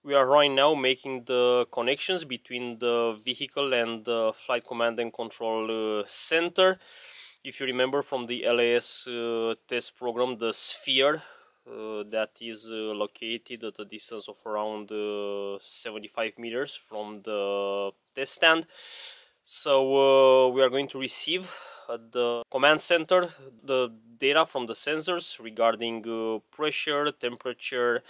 We are right now making the connections between the vehicle and the flight command and control center. If you remember from the LAS test program, the sphere that is located at a distance of around 75 meters from the test stand. So we are going to receive at the command center the data from the sensors regarding pressure, temperature,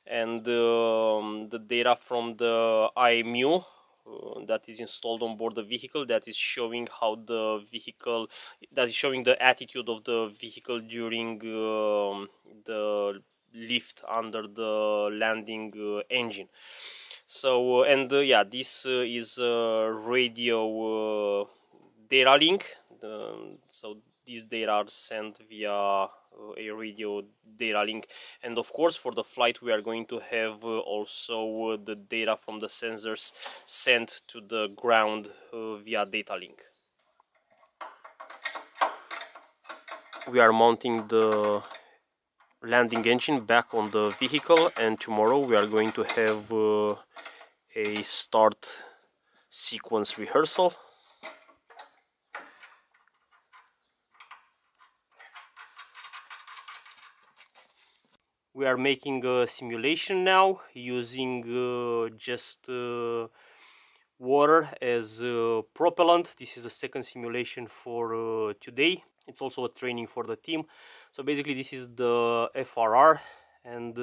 and the data from the IMU that is installed on board the vehicle, that is showing how the vehicle, that is showing the attitude of the vehicle during the lift under the landing engine. So yeah, this is a radio data link. So these data are sent via a radio data link, and of course for the flight we are going to have also the data from the sensors sent to the ground via data link. We are mounting the landing engine back on the vehicle, and tomorrow we are going to have a start sequence rehearsal. We are making a simulation now using just water as propellant. This is the second simulation for today. It's also a training for the team. So basically this is the FRR, and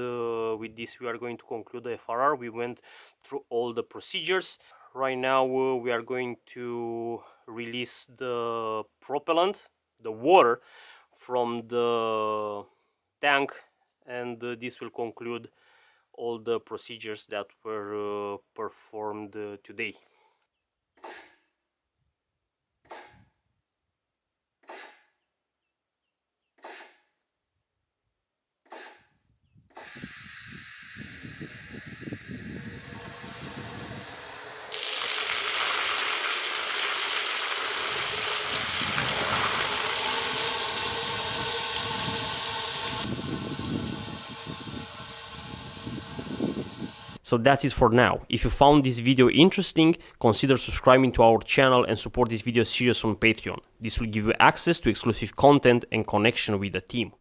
with this we are going to conclude the FRR. We went through all the procedures. Right now we are going to release the propellant, the water, from the tank, and this will conclude all the procedures that were performed today. So that's it for now. If you found this video interesting, consider subscribing to our channel and support this video series on Patreon. This will give you access to exclusive content and connection with the team.